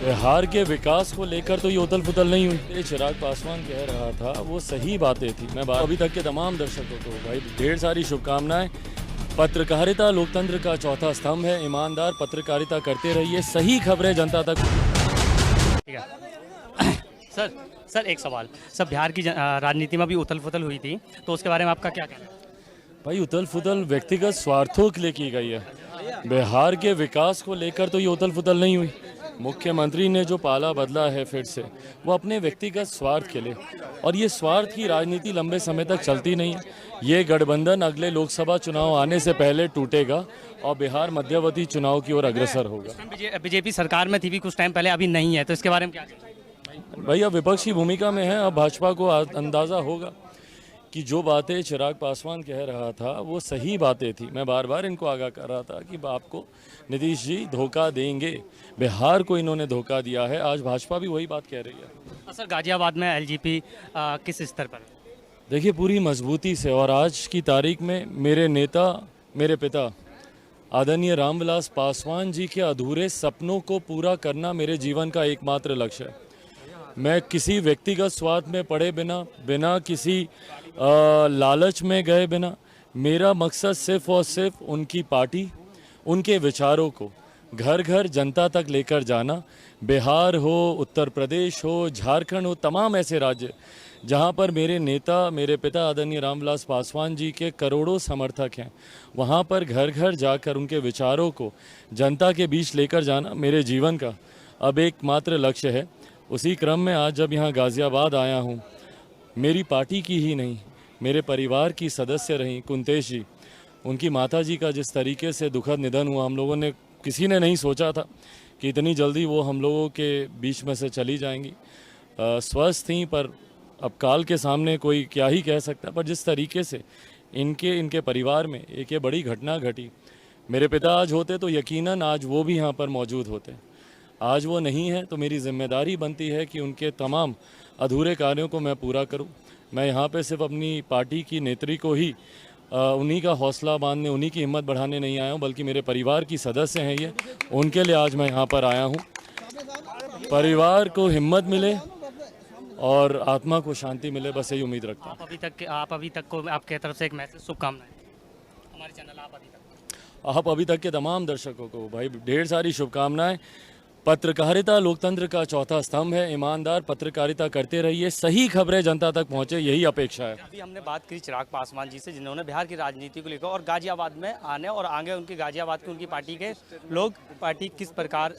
बिहार के विकास को लेकर तो ये उथल पुथल नहीं हुई। ये चिराग पासवान कह रहा था वो सही बातें थी। मैं अभी तक के तमाम दर्शकों को भाई ढेर सारी शुभकामनाएं। पत्रकारिता लोकतंत्र का चौथा स्तंभ है। ईमानदार पत्रकारिता करते रहिए, सही खबरें जनता तक। ठीक है सर एक सवाल सर, बिहार की राजनीति में भी उथल पुथल हुई थी, तो उसके बारे में आपका क्या कहना है? भाई उथल पुथल व्यक्तिगत स्वार्थों के लिए की गई है। बिहार के विकास को लेकर तो ये उथल पुथल नहीं हुई। मुख्यमंत्री ने जो पाला बदला है फिर से, वो अपने व्यक्तिगत स्वार्थ के लिए, और ये स्वार्थ की राजनीति लंबे समय तक चलती नहीं है। ये गठबंधन अगले लोकसभा चुनाव आने से पहले टूटेगा और बिहार मध्यवर्ती चुनाव की ओर अग्रसर होगा। बीजेपी सरकार में थी भी कुछ टाइम पहले, अभी नहीं है, तो इसके बारे में क्या कहना है? भाई अब विपक्षी भूमिका में है। अब भाजपा को अंदाज़ा होगा कि जो बातें चिराग पासवान कह रहा था वो सही बातें थी। मैं बार बार इनको आगाह कर रहा था कि आपको नीतीश जी धोखा देंगे। बिहार को इन्होंने धोखा दिया है। आज भाजपा भी वही बात कह रही है। सर गाजियाबाद में एलजीपी किस स्तर पर? देखिए पूरी मजबूती से, और आज की तारीख में मेरे नेता, मेरे पिता आदरणीय रामविलास पासवान जी के अधूरे सपनों को पूरा करना मेरे जीवन का एकमात्र लक्ष्य है। मैं किसी व्यक्तिगत स्वार्थ में पड़े बिना किसी लालच में गए बिना, मेरा मकसद सिर्फ और सिर्फ उनकी पार्टी, उनके विचारों को घर घर जनता तक लेकर जाना। बिहार हो, उत्तर प्रदेश हो, झारखंड हो, तमाम ऐसे राज्य जहां पर मेरे नेता, मेरे पिता आदरणीय रामविलास पासवान जी के करोड़ों समर्थक हैं, वहां पर घर घर जाकर उनके विचारों को जनता के बीच लेकर जाना मेरे जीवन का अब एकमात्र लक्ष्य है। उसी क्रम में आज जब यहाँ गाज़ियाबाद आया हूँ, मेरी पार्टी की ही नहीं, मेरे परिवार की सदस्य रहीं कुंतेश जी, उनकी माता जी का जिस तरीके से दुखद निधन हुआ, हम लोगों ने किसी ने नहीं सोचा था कि इतनी जल्दी वो हम लोगों के बीच में से चली जाएंगी। स्वस्थ थीं, पर अब काल के सामने कोई क्या ही कह सकता। पर जिस तरीके से इनके परिवार में एक ये बड़ी घटना घटी, मेरे पिता आज होते तो यकीनन आज वो भी यहाँ पर मौजूद होते। आज वो नहीं है तो मेरी जिम्मेदारी बनती है कि उनके तमाम अधूरे कार्यों को मैं पूरा करूं। मैं यहाँ पे सिर्फ अपनी पार्टी की नेत्री को ही उन्हीं का हौसला बांधने, उन्हीं की हिम्मत बढ़ाने नहीं आया हूँ, बल्कि मेरे परिवार की सदस्य हैं ये, उनके लिए आज मैं यहाँ पर आया हूँ। परिवार को हिम्मत मिले और आत्मा को शांति मिले, बस यही उम्मीद रखता हूँ। आप अभी तक को आपके तरफ से एक मैसेज, शुभकामनाएं हमारे चैनल आप अभी तक के तमाम दर्शकों को भाई ढेर सारी शुभकामनाएं। पत्रकारिता लोकतंत्र का चौथा स्तंभ है। ईमानदार पत्रकारिता करते रहिए, सही खबरें जनता तक पहुंचे, यही अपेक्षा है। अभी हमने बात की चिराग पासवान जी से, जिन्होंने बिहार की राजनीति को लेकर और गाजियाबाद में आने और आगे उनकी गाजियाबाद की, उनकी पार्टी के लोग, पार्टी किस प्रकार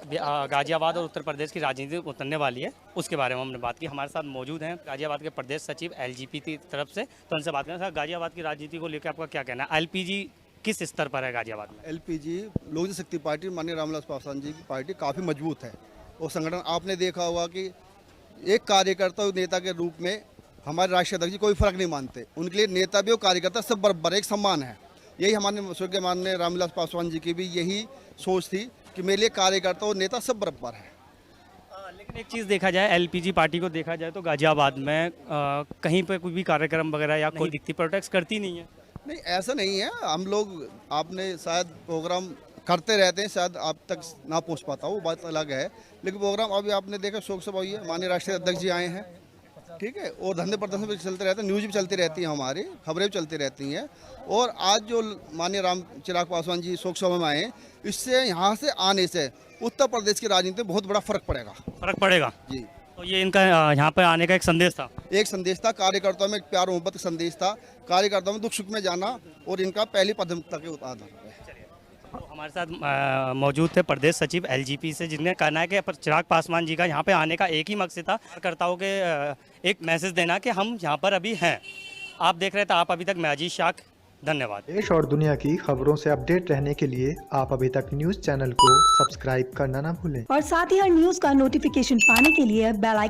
गाजियाबाद और उत्तर प्रदेश की राजनीति उतरने वाली है, उसके बारे में हमने बात की। हमारे साथ मौजूद हैं गाजियाबाद के प्रदेश सचिव एलजीपी की तरफ से, तो उनसे बात करें। सर गाजियाबाद की राजनीति को लेकर आपका क्या कहना है? एलपीजी किस स्तर पर है गाजियाबाद में? एलपीजी लोक जनशक्ति पार्टी माननीय रामविलास पासवान जी की पार्टी काफ़ी मजबूत है। और संगठन आपने देखा होगा कि एक कार्यकर्ता और नेता के रूप में हमारे राष्ट्रीय अध्यक्ष जी कोई फर्क नहीं मानते। उनके लिए नेता भी और कार्यकर्ता सब बराबर एक सम्मान है। यही हमारे स्वर्गीय माननीय रामविलास पासवान जी की भी यही सोच थी कि मेरे लिए कार्यकर्ता और नेता सब बराबर है। लेकिन एक चीज़ देखा जाए, एलपीजी पार्टी को देखा जाए तो गाजियाबाद में कहीं पर कोई भी कार्यक्रम वगैरह या कोई दिखती, प्रोटेक्ट करती नहीं है। नहीं, ऐसा नहीं है। हम लोग, आपने शायद प्रोग्राम करते रहते हैं, शायद आप तक ना पहुंच पाता हो, वो बात अलग है। लेकिन प्रोग्राम अभी आपने देखा, शोक सभा हुई है, माननीय राष्ट्रीय अध्यक्ष जी आए हैं, ठीक है, और धरने प्रदर्शन भी चलते रहते हैं, न्यूज़ भी चलती रहती है, हमारी खबरें भी चलती रहती हैं। और आज जो माननीय चिराग पासवान जी शोक सभा में आए, इससे यहाँ से आने से उत्तर प्रदेश की राजनीति में बहुत बड़ा फर्क पड़ेगा जी। तो ये इनका यहाँ पर आने का एक संदेश था, कार्यकर्ताओं में प्यार मोहब्बत का संदेश था, कार्यकर्ताओं में दुख सुख में जाना, और इनका पहली प्राथमिकता के आधार पर। तो हमारे साथ मौजूद थे प्रदेश सचिव एलजीपी से, जिनने कहना है कि चिराग पासवान जी का यहाँ पे आने का एक ही मकसद था, कार्यकर्ताओं के एक मैसेज देना कि हम यहाँ पर अभी हैं। आप देख रहे थे आप अभी तक, मैं अजीज शाख, धन्यवाद। देश और दुनिया की खबरों से अपडेट रहने के लिए आप अभी तक न्यूज़ चैनल को सब्सक्राइब करना ना भूलें, और साथ ही हर न्यूज़ का नोटिफिकेशन पाने के लिए बेल आइकन